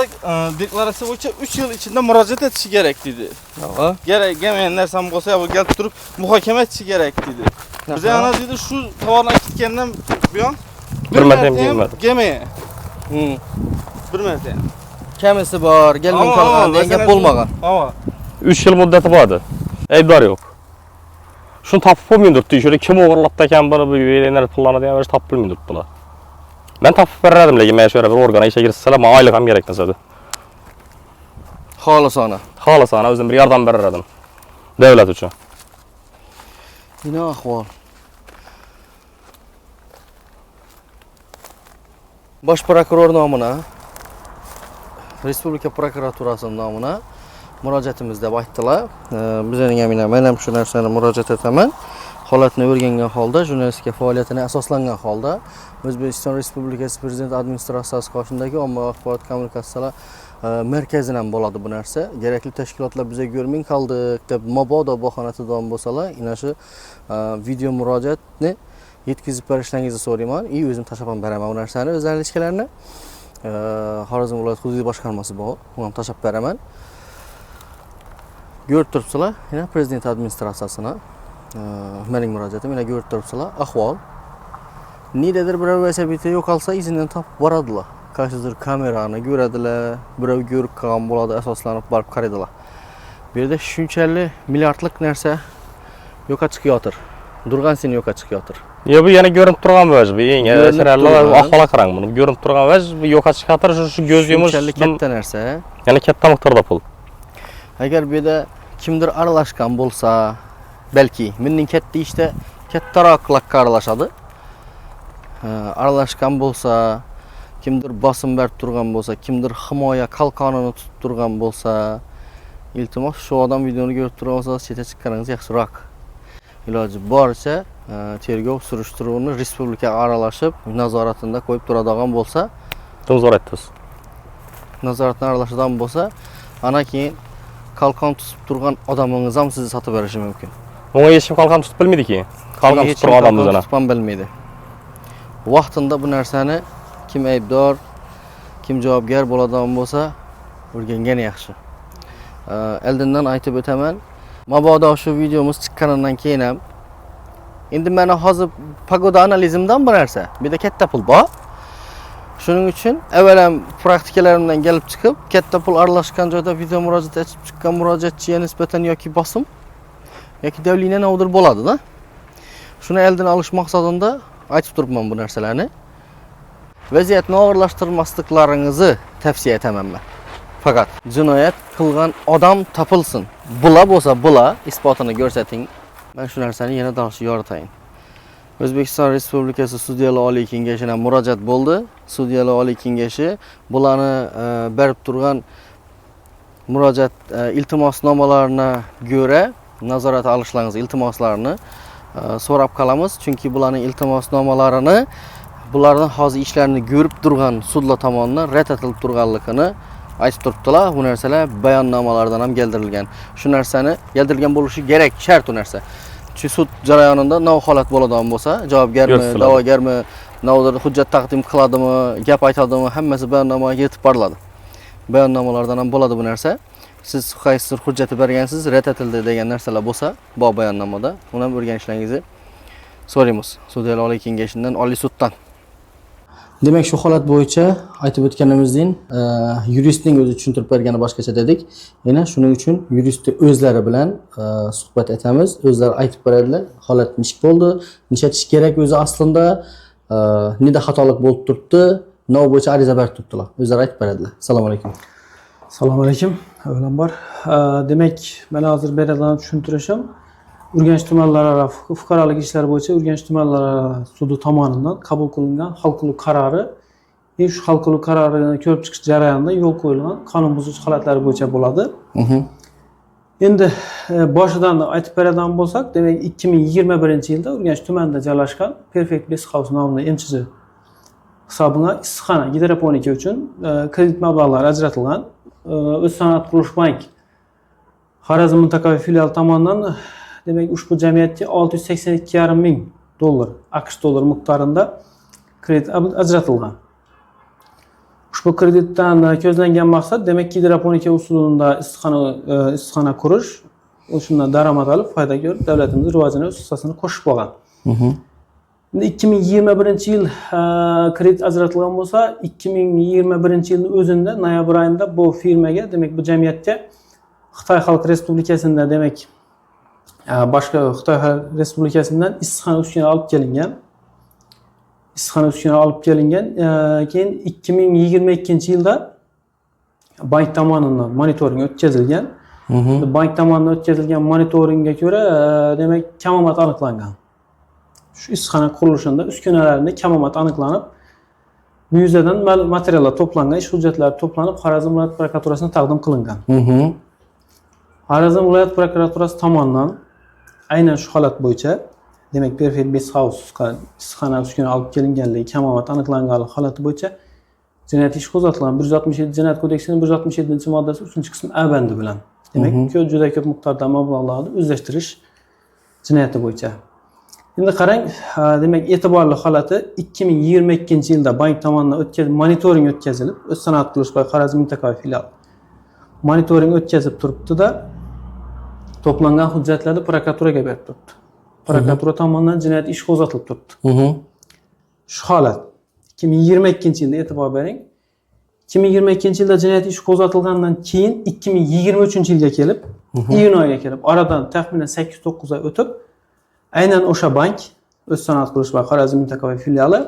deklaratsiya bo'yicha 3 yil ichida murojaat etishi kerak dedi. Kerak gelmeyen narsam bo'lsa, bu kelib turib muhokama etishi kerak dedi. Biz ana dedi shu tovarlar ketgandan buyon bir marta ham gelmedi. Gelmeye. Bir marta. Kamisi bor, gelmay qolgan degan gap bo'lmagan. Ama 3 yil muddati bordi. Aybdor yo'q. Shuni topib bo'lmaydi. Shuni kim o'g'irlabdi ekan buni bu verenlar pullarni degan bir topib bilmaydi bular. Ben topib berardim, lekin men shu yerga bir organa ishga kirsalar, men oylik ham kerak nasadi. Xolisona o'zim bir yordam berardim. Davlat uchun. Ina ahvol. Bosh prokuror nomidan, Respublika prokuraturasi nomidan murojaatimizda aytdilar. Bizning ham men ham shu narsani murojaat etaman. Holatni o'rgangan holda, jurnalistika faoliyatini asoslangan holda O'zbekiston Respublikasi Prezident administratsiyasi qoshidagi ommaviy axborot kommunikatsiyalar markazidan bo'ladi bu narsa. Kerakli tashkilotlar bizga ko'rmay qoldik deb mabodo bahonatidan bo'lsalar, ina shu video murojaatni yetkazib berishlaringizni so'rayman. O'zim tashlab beraman bu narsani, o'zlarining ishchilarini. Xorazm viloyat hududiy boshqarmasi bor, uni tashlab beraman. Ko'rib turibsizlar, yana prezident administratsiyasini mening murojaatim, yana ko'rib turibsizlar, ahvol. Nidadir birov velosipedi yo'qolsa, izidan topib boradilar. Qaysidir kamerani ko'radilar, birov ko'rib qolgan bo'ladi, asoslanib borib qaraydilar. Bu yerda shunchalik milliardlik narsa yo'qqa chiqyotir. Durgan seni yo'qqa chiqyotir. Yo bu yana ko'rinib turgan vaj, bu eng achinarli ahvola qarang buni. Ko'rinib turgan vaj, bu yo'qqa chiqatir, shu ko'z yumush. Shunchalik katta narsa. Yana katta miqdorda pul. Agar bu yerda kimdir aralashgan bo'lsa, balki menning katta ishda kattaroqlikka aralashadi. Aralashgan bo'lsa, kimdir bosim berib turgan bo'lsa, kimdir himoya qalqonini tutib turgan bo'lsa, iltimos shu odam videoni ko'rib turgan bo'lsa, chetga chiqqaningiz yaxshiroq. Iloji boricha tergov surishtiruvini respublikaga aralashib, nazoratida qo'yib turadigan bo'lsa, nazoratdan aralashadigan bo'lsa, ana keyin qalqon tutib turgan odamingiz ham sizni sotib berishi mumkin. Unga hech kim qalqon tutib bilmaydi-ki. Qalqon tutib turgan odamimiz ana. Tutib bilmaydi. Vaqtida bu narsani kim aybdor, kim javobgar bo'ladigan bo'lsa, o'rgangan yaxshi. Oldindan aytib o'taman. Mabodo shu videomiz chiqqanidan keyin ham endi mana hozir pagoda analizimdan bir narsa, bu yerda katta pul bor. Shuning uchun avvalam praktikalarimdan kelib chiqib, katta pul aralashgan joyda video murojaat etib chiqqan murojaatchiga nisbatan yoki bosim yoki davlina navdir bo'ladi-da. Shuni oldin olish maqsadida aytib turibman bu narsalarni. Vaziyatni og'irlashtirmasliklaringizni tavsiya etaman men. Faqat jinoyat qilgan odam topilsin. Bula bo'lsa, bula isbotini ko'rsating. Men shu narsani yana dashi yoritayin. O'zbekiston Respublikasi Sudyalar Oliy Kengashidan murojaat bo'ldi. Sudyalar Oliy Kengashi bularni berib turgan murojaat iltimosnomalarini ko'ra nazorat olishlaringiz iltimoslarini so'rab qolamiz. Chunki bularning iltimosnomalarini bularning hozir ishlarini ko'rib turgan sudlar tomonidan rad etilib turganligini aytib turibdilar. Bu narsalar bayonnomalardan ham keltirilgan. Shu narsani keltirilgan bo'lishi kerak, shart u narsa. Chunki sud jarayonida nav holat bo'ladigan bo'lsa, javobgarmi, da'vogarmi, navdir hujjat taqdim qiladimi, gap aytadimi, hammasi bayonnomaga yetib boriladi. Bayonnomalardan ham bo'ladi bu narsa. Siz qaysidir hujjati bergansiz, rad etildi degan narsalar bo'lsa, bu bayonnomada uni ham o'rganishlaringizni so'raymiz. Sudyalar Oliy Kengashidan, Oliy suddan. Demak, shu holat bo'yicha aytib o'tganimizdek, yuristning o'zi tushuntirib bergani boshqacha dedik. Yana shuning uchun yuristni o'zlari bilan suhbat etamiz. O'zlari aytib beradilar, holat nechik bo'ldi, nechatish kerak o'zi aslida, nida xatolik bo'lib turibdi, nima bo'yicha ariza berib turibdilar. O'zlari aytib beradilar. Assalomu alaykum. Assalomu alaykum. Avvalambor, demak, men hozir beradigan tushuntirishim Urganch tumanlararo fuqarolik ishlari bo'yicha Urganch tumanlararo sudi tomonidan qabul qilingan hal qiluv qarori, shu hal qiluv qarorini ko'rib chiqish jarayonida yo'l qo'yilgan qonun buzish holatlari bo'yicha bo'ladi. Endi boshidan aytib beradigan bo'lsak, demak 2021-yilda Urganch tumanida joylashgan Perfect Best House nomli MCH hisobiga issiqxona gidroponika uchun kredit mablag'lari ajratilgan. O'zsanoat qurilish bank Xorazm mintaqaviy filiali tomonidan demak ushbu jamiyatga $682,5 ming AQSh dollari miqdorida kredit ajratilgan. Ushbu kreditdan ko'zlangan maqsad demak gidroponika usulida issiqxona qurish, o'shundan daromad olib, foyda ko'rib, davlatimiz rivojini o'z hissasini qo'shib olgan. Endi 2021-yil kredit ajratilgan bo'lsa, 2021-yilning o'zida noyabr oyida bu firmaga, demak bu jamiyatga Xitoy Xalq Respublikasida demak boshqa Xitoy Respublikasidan issiqxona uskuna olib kelingan. Keyin 2022-yilda bank tomonidan monitoring o'tkazilgan. Bank tomonidan o'tkazilgan monitoringga ko'ra, demak kamomat aniqlangan. Shu issiqxona qurilishida uskunalarida kamomat aniqlanib, bu yuzadan materiallar to'plangan, ish hujjatlari to'planib, Xorazm viloyat prokuraturasiga taqdim qilingan. Xorazm viloyat prokuraturasi tomonidan aynan shu holat bo'yicha, demak Perfect Best House issiqxona uskuna olib kelinganligi, kamomat aniqlanganligi holati bo'yicha jinoyat ishi qo'zg'atilgan. 167 Jinoyat kodeksining 167-moddasi 3-qismi A bandi bilan. Demak, juda ko'p miqdorda mablag'larni o'zlashtirish jinoyati bo'yicha. Endi qarang, demak e'tiborli holati 2022-yilda bank tomonidan monitoring o'tkazilib, O'zsanoat qurilish bank Xorazm mintaqaviy filiali monitoring o'tkazib turibdi-da, to'plangan hujjatlarni prokuraturaga berib turibdi. Prokuratura tomonidan jinoyat ishi qo'zg'atilib turibdi. Shu holat 2022-yilda e'tibor bering. 2022-yilda jinoyat ishi qo'zg'atilgandan keyin 2023-yilga kelib, iyun oyiga kelib, oradan taxminan 8-9 oy o'tib, aynan o'sha bank, O'z sanoat qurish va Xorazm mintaqaviy filiali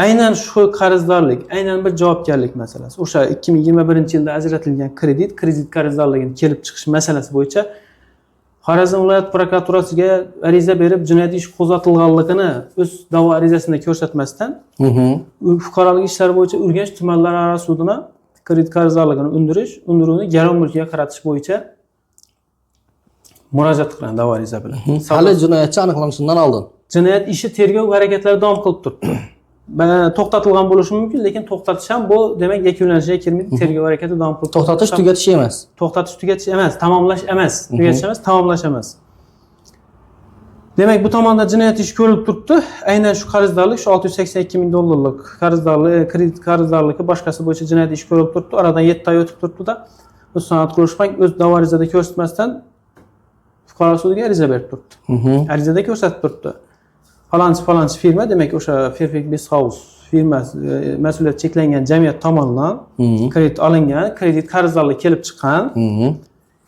aynan shu qarzdorlik, aynan bir javobgarlik masalasi. O'sha 2021-yilda ajratilgan kredit qarzdorligini kelib chiqish masalasi bo'yicha Xorazm viloyat prokuraturasiga ariza berib, jinoyat ishi qo'zg'atilganligini o'z da'vo arizasida ko'rsatmasdan, fuqarolik ishlari bo'yicha Urganch tumanlararo sudina kredit qarzdorligini undiruvni garov mulkiga qaratish bo'yicha murojaat qilgan da'vo ariza bilan. Hali jinoyatchi aniqlanishidan oldin. Jinoyat ishi tergov harakatlari davom qilib turibdi. To'xtatilgan bo'lishi mumkin, lekin to'xtatish ham bu demak yakunlanishiga kirmaydi, tergov harakati davom qilib turibdi. To'xtatish tugatish emas. To'xtatish tugatish emas, tamomlash emas. Tugatish emas, tamomlash emas. Demak, bu tomonda jinoyat ishi ko'rilib turibdi. Aynan shu qarzdorlik, shu 682 ming dollarlik qarzdorlik, kredit qarzdorligi boshqasi bo'yicha jinoyat ishi ko'rilib turibdi. Oradan 7 oy o'tib turibdi-da, O'z sanoat qurish bank o'z da'vo arizasida ko'rsatmasdan fuqaro sudiga ariza berib turibdi. Arizada ko'rsatib turibdi. Falonchi firma, demak o'sha Perfect Best House firmasi mas'uliyat cheklangan jamiyat tomonidan kredit olingan, kredit qarzdorlik kelib chiqqan.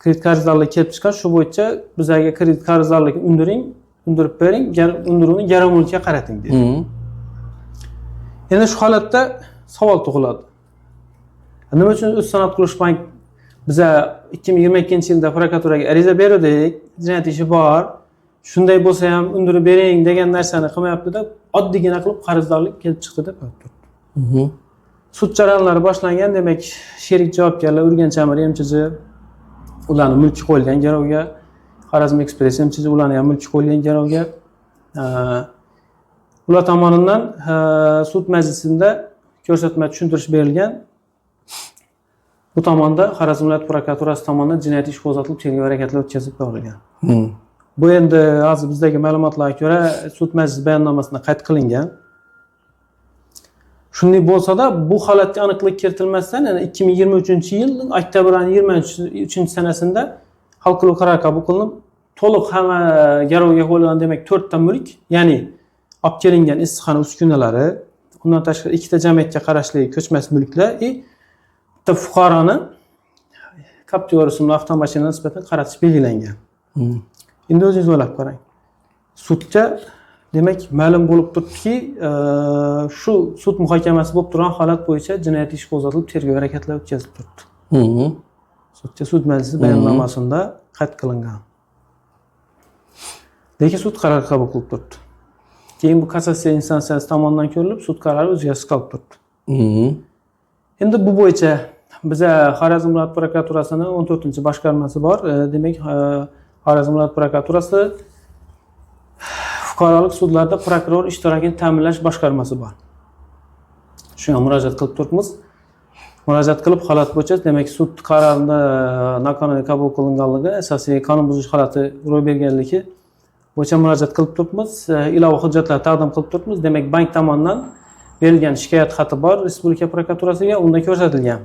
Kredit qarzdorlik kelib chiqqan, shu bo'yicha bizlarga kredit qarzdorlikni undirib bering, undiruvni garov mulkiga qarating deydi. Endi shu holatda savol tug'iladi. Nima uchun O'z sanoat qurish bank biza 2022-yilda prokuraturaga ariza berdik, jinoyat ishi bor. Shunday bo'lsa ham undirib bering degan narsani qilmayapti-da, oddiygina qilib qarzdorlik kelib chiqdi deb aytdi. Sud jarayonlari boshlangan, demak, sherik javobgarlar Urganch Amir MChJ ularni mulki qo'yilgan garovga, Xorazm Express MChJ ularni ham mulki qo'yilgan garovga. Ular tomonidan sud majlisida ko'rsatma tushuntirish berilgan. Bu tomonda Xorazm viloyat prokuraturasi tomonidan jinoyat ishi qo'zg'atilib, tergov harakatlari o'tkazib berilgan. Bu endi hozir bizdagi ma'lumotlarga ko'ra sud majlisi bayonnomasida qayd qilingan. Shunday bo'lsa-da, bu holatga aniqlik kiritilmasdan, ya'ni 2023-yil oktyabr oyining 23-sanasida hal qiluv qarori qabul qilinib, to'liq hamma garovga qo'yilgan, demak 4 ta mulk, ya'ni olib kelingan issiqxona uskunalari, undan tashqari 2 ta jamiyatga qarashli ko'chmas mulklar, bitta fuqaroni Captiva rusumli avtomashinaga nisbatan qaratish belgilangan. Endi o'zingiz o'ylab qarang. Sudga demak ma'lum bo'lib turibdiki, shu sud muhokamasi bo'lib turgan holat bo'yicha jinoyat ishi qo'zg'atilib, tergov harakatlari o'tkazib turibdi. Sudga sud majlisi bayonnomasida qayd qilingan. Lekin sud qaror qabul qilib turibdi. Keyin bu kassatsiya instansiyasi tomonidan ko'rilib, sud qarori o'zgarishsiz qolib turibdi. Endi bu bo'yicha biza Xorazm viloyat prokuraturasining 14-boshqarmasi bor. Demak, Xorazm viloyat prokuraturasi fuqarolik sudlarida prokuror ishtirokini ta'minlash boshqarmasi bor. Shunga murojaat qilib turibmiz. Murojaat qilib holat bo'yicha, demak, sud qarorini noqonuniy qabul qilinganligi, asosiy qonun buzish holati ro'y berganligi bo'yicha murojaat qilib turibmiz. Ilova hujjatlar taqdim qilib turibmiz. Demak, bank tomonidan berilgan shikoyat xati bor Respublika prokuraturasiga, unda ko'rsatilgan.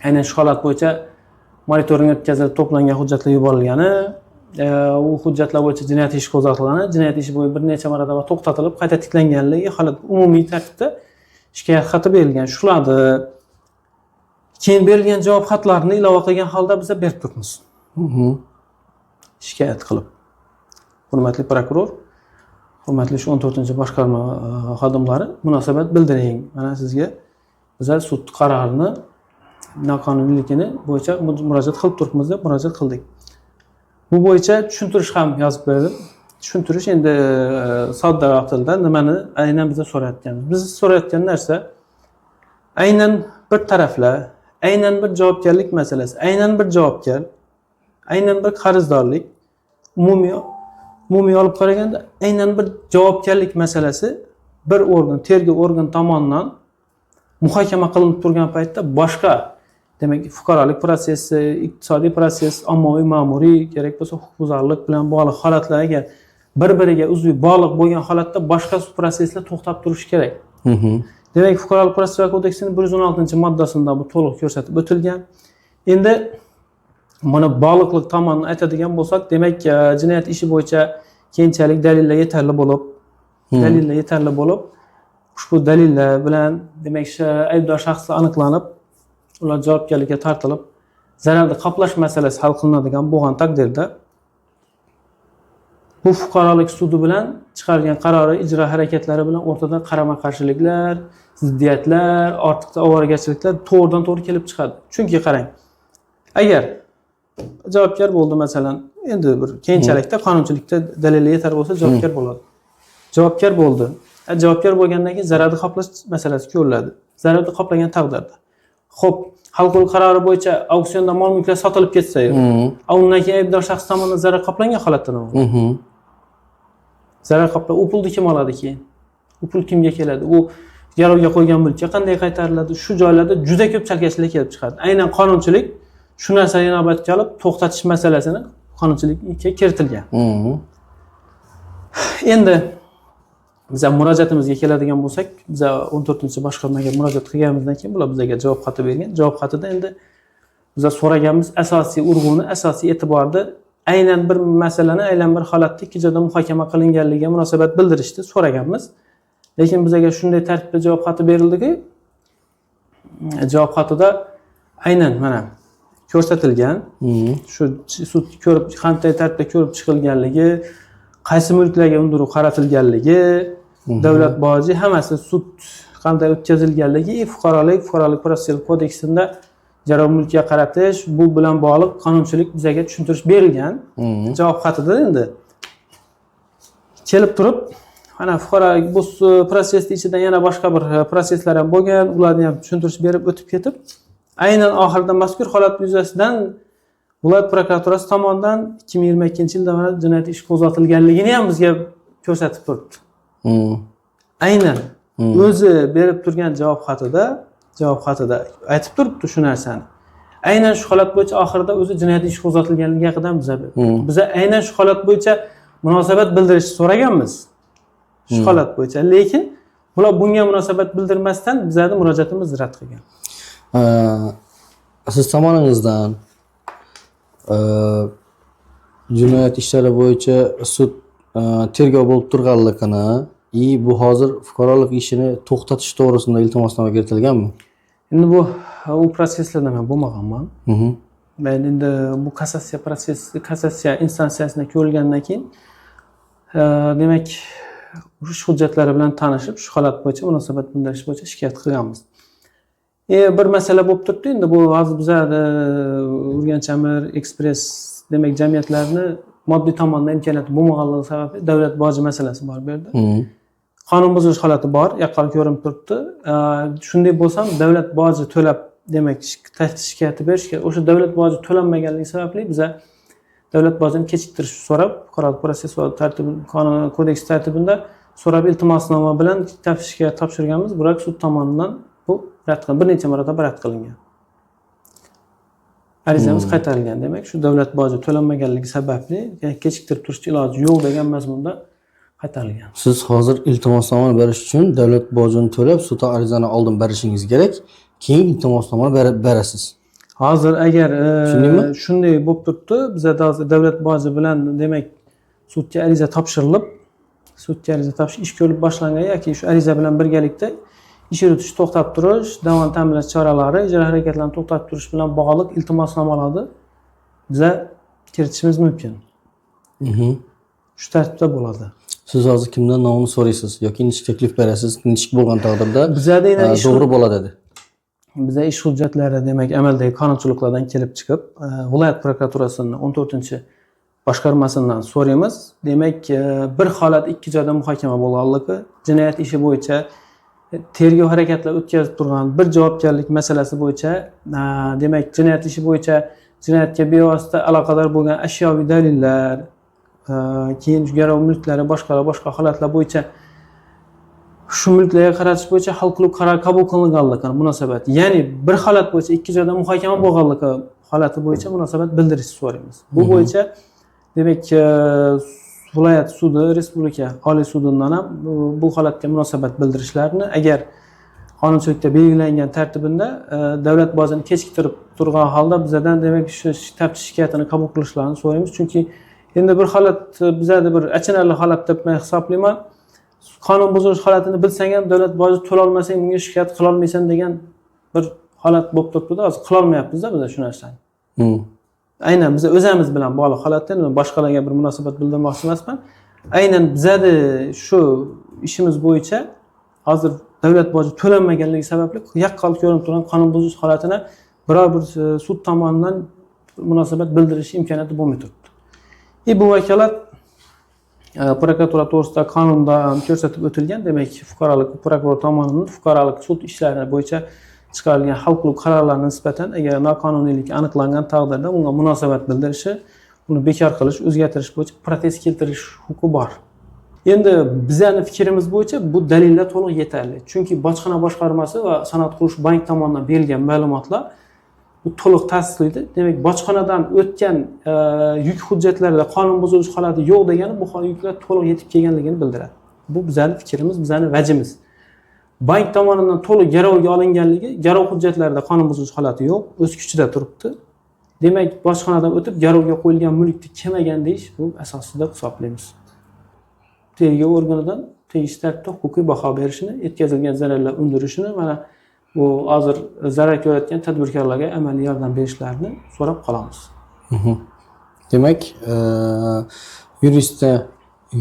Aynan shu holat bo'yicha monitoring o'tkazilib, to'plangan hujjatlar yuborilgani, u hujjatlar bo'yicha jinoyat ishi qo'zg'atilgani, jinoyat ishi bo'yicha bir necha marotaba to'xtatilib, qayta tiklanganligi holat umumiy tartibda shikoyat xati berilgan. Shularni keyin berilgan javob xatlarini ilova qilgan holda biz berib turibmiz. Shikoyat qilib. Hurmatli prokuror, hurmatli shu 14-boshqarma xodimlari, munosabat bildiring. Mana sizga biz sud qarorini noqonuniyligini bo'yicha murojaat qilib turibmiz deb murojaat qildik. Bu bo'yicha tushuntirish ham yozib berdim. Tushuntirish endi soddaroq tilda nimani aynan biz so'rayotganmiz. Biz so'rayotgan narsa aynan bir taraflar, aynan bir javobgarlik masalasi, aynan bir javobgar, aynan bir qarzdorlik, umumiy olib qaraganda aynan bir javobgarlik masalasi bir organ, tergov organ tomonidan muhokama qilinib turgan paytda boshqa, demak, fuqarolik prosessi, iqtisodiy proses, ommaviy ma'muriy, kerak bo'lsa huquqbuzarlik bilan bog'liq holatlar agar bir-biriga uzviy bog'liq bo'lgan holatda boshqa proseslar to'xtab turishi kerak. Demak, Fuqarolik protsessual kodeksining 116-moddasida bu to'liq ko'rsatib o'tilgan. Endi Mana bog'liqlik tomonini aytadigan bo'lsak, demak, jinoyat ishi bo'yicha keyinchalik dalillar yetarli bo'lib, ushbu dalillar bilan demak, aybdor shaxslar aniqlanib, ular javobgarlikka tortilib, zararni qoplash masalasi hal qilinadigan bo'lgan taqdirda bu fuqarolik sudi bilan chiqargan qarori ijro harakatlari bilan o'rtada qarama-qarshiliklar, ziddiyatlar, ortiqcha ovoragarchiliklar to'g'ridan-to'g'ri kelib chiqadi. Chunki qarang, agar javobgar bo'ldi masalan, endi bir keyinchalikda qonunchilikda dalillar yetar bo'lsa javobgar bo'ladi. Javobgar bo'ldi. Javobgar bo'lgandan keyin zararni qoplash masalasi ko'riladi. Zararni qoplagan taqdirda. Xo'p, hal qilish qarori bo'yicha auksionda mol-mulklar sotilib ketsa-yu, undan keyin aybdor shaxs tomonidan zarar qoplangan holatda nima bo'ladi? Zarar qopla, u pulni kim oladi keyin? U pul kimga keladi? U garovga qo'ygan mulkka qanday qaytariladi? Shu joylarda juda ko'p chalkashliklar kelib chiqadi. Aynan qonunchilik shu narsani inobatga olib to'xtatish masalasini qonunchilikka kiritilgan. Endi biz murojaatimizga keladigan bo'lsak, biz 14-boshqarmaga murojaat qilganimizdan keyin bular bizga javob xati bergan. Javob xatida endi biz so'raganmiz asosiy urg'uni, asosiy e'tiborni aynan bir masalani, aynan bir holatda ikki joyda muhokama qilinganligiga munosabat bildirishni so'raganmiz. Lekin bizga shunday tartibda javob xati berildiki, javob xatida aynan mana ko'rsatilgan, shu sud ko'rib qanday tartibda ko'rib chiqilganligi, qaysi mulklarga undiruv qaratilganligi, davlat boji hammasi sud qanday o'tkazilganligi, fuqarolik protsessual kodeksida jaro mulkga qaratish, bu bilan bog'liq qonunchilik bizga tushuntirish berilgan. Javob xatida endi kelib turib, mana fuqarolik bu prosesning ichidan yana boshqa bir proseslar ham bo'lgan, ularni ham tushuntirish berib o'tib ketib, aynan oxirida mazkur holat yuzasidan viloyat prokuraturasi tomonidan 2022-yilda mana jinoyat ishi qo'zg'atilganligini ham bizga ko'rsatib turibdi. Aynan o'zi berib turgan javob xatida aytib turibdi shu narsani. Aynan shu holat bo'yicha oxirida o'zi jinoyat ishi qo'zg'atilganligi haqida biz aynan shu holat bo'yicha munosabat bildirishni so'raganmiz. Shu holat bo'yicha, lekin ular bunga munosabat bildirmasdan bizning murojaatimizni rad qilgan. Siz tomoningizdan jinoyat ishlari bo'yicha sud tergov bo'lib turganligini bu hozir fuqarolik ishini to'xtatish to'g'risida iltimosnoma kiritilganmi? Endi bu proseslarda men bo'lmaganman. Men endi bu kassatsiya instansiyasida ko'rilgandan keyin demak urush hujjatlari bilan tanishib, shu holat bo'yicha munosabat bildirish bo'yicha shikoyat qilganmiz. Bir masala bo'lib turibdi. Endi bu hozir bizlarda Urganch Amir Express demak jamiyatlarni moddiy tomondan imkoniyati bo'lmaganligi sababli davlat boji masalasi bor bu yerda. Qonun buzish holati bor, yaqqol ko'rinib turibdi. Shunday bo'lsa, davlat boji to'lab demak taftish shikoyati berishga, o'sha davlat boji to'lanmaganligi sababli biz davlat bojini kechiktirish so'rab, fuqarolik protsessual tartibi qonun kodeks tartibida so'rab iltimosnoma bilan taftish shikoyat topshirganmiz, biroq sud tomonidan bu rad qilingan, bir necha marotaba rad qilingan. Arizamiz qaytarilgan, demak shu davlat boji to'lanmaganligi sababli kechiktirib turishga iloji yo'q degan mazmunda qaytarilgan. Siz hozir iltimosnoma berish uchun davlat bojini to'lab, sudga arizani oldin berishingiz kerak, keyin iltimosnoma berasiz. Hozir agar shunday bo'lib turibdi, bizda davlat boji bilan demak sudga ariza topshirilib, ish ko'rib boshlangan yoki shu ariza bilan birgalikda ish yuritish, to'xtab turish, davom ta'minlash choralari, ijro harakatlarini to'xtatib turish bilan bog'liq iltimosnomalarni biz kiritishimiz mumkin. Shu tartibda bo'ladi. Siz hozir kimdan nomini so'raysiz yoki nish taklif berasiz? Nish bo'lgan taqdirda bizda to'g'ri bo'ladi dedi. Bizda ish hujjatlari demak amaldagi qonunchiliklardan kelib chiqib, viloyat prokuraturasining 14-boshqarmasidan so'raymiz. Demak, bir holat ikki joyda muhokama bo'lganligi, jinoyat ishi bo'yicha tergov harakatlari o'tkazib turgan bir javobgarlik masalasi bo'yicha, demak jinoyat ishi bo'yicha jinoyatga bevosita aloqador bo'lgan ashyoviy dalillar, keyin garov mulklari, boshqa holatlar bo'yicha shu mulklarga qaratish bo'yicha hal qilib qaror qabul qilinganligiga munosabat, ya'ni bir holat bo'yicha ikki joyda muhokama bo'lganligi holati bo'yicha munosabat bildirishni so'raymiz. Bu bo'yicha demak viloyat sudi, respublika oliy sudidan ham bu holatga munosabat bildirishlarini, agar qonunchilikda belgilangan tartibida davlat bojini kechiktirib turgan holda bizdan demak shu taftish shikoyatini qabul qilishlarini so'raymiz. Chunki endi bir holat bizada bir achinarli holat deb men hisoblayman. Qonun buzilish holatini bilsang ham davlat boji to'la olmasang bunga shikoyat qila olmaysan degan bir holat bo'lib turibdi-da. Hozir qila olmayapmiz-da biz shu narsani. Aynan biz o'zimiz bilan bog'liq holatda boshqalarga bir munosabat bildirmoqchi emasman. Aynan bizada shu ishimiz bo'yicha hozir davlat boji to'lanmaganligi sababli yaqqol ko'rinib turgan qonun buzilish holatini biror bir sud tomonidan munosabat bildirish imkoniyati bo'lmay turibdi. Bu vakolat prokuratura to'g'risida qonunda ko'rsatib o'tilgan, demak fuqarolik prokuror tomonidan fuqarolik sud ishlari bo'yicha chiqarilgan hal qiluvchi qarorlarga nisbatan agar noqonuniylik aniqlangan taqdirda unga munosabat bildirishi, uni bekor qilish, o'zgartirish bo'yicha protest keltirish huquqi bor. Endi bizning fikrimiz bo'yicha bu dalillar to'liq yetarli. Chunki bojxona boshqarmasi va sanoat qurilish bank tomonidan berilgan ma'lumotlar bu to'liq tasdiqlaydi. Demak, bojxonadan o'tgan yuk hujjatlarida qonun buzilish holati yo'q degani bu yuklar to'liq yetib kelganligini bildiradi. Bu bizning fikrimiz, bizning vajimiz. Bank tomonidan to'liq garovga olinganligi, garov hujjatlarida qonun buzilish holati yo'q, o'z kuchida turibdi. Demak, bojxonadan o'tib garovga qo'yilgan mulkni kelmagan deyish bu asosida deb hisoblaymiz. Tergov organidan tegishli tartibda huquqiy baho berishini, yetkazilgan zararlar undirishini, mana bu hozir zarar ko'rayotgan tadbirkorlarga amaliy yordam berishlarini so'rab qolamiz. Demak, yuristda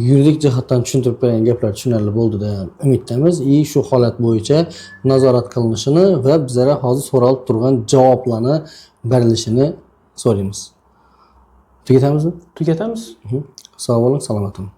yuridik jihatdan tushuntirib bergan gaplar tushunarli bo'ldi degan umiddamiz. Shu holat bo'yicha nazorat qilinishini va bizlarga hozir so'ralib turgan javoblarni berilishini so'raymiz. Tugatamizmi? Tugatamiz. Sog' bo'ling, salomat bo'ling.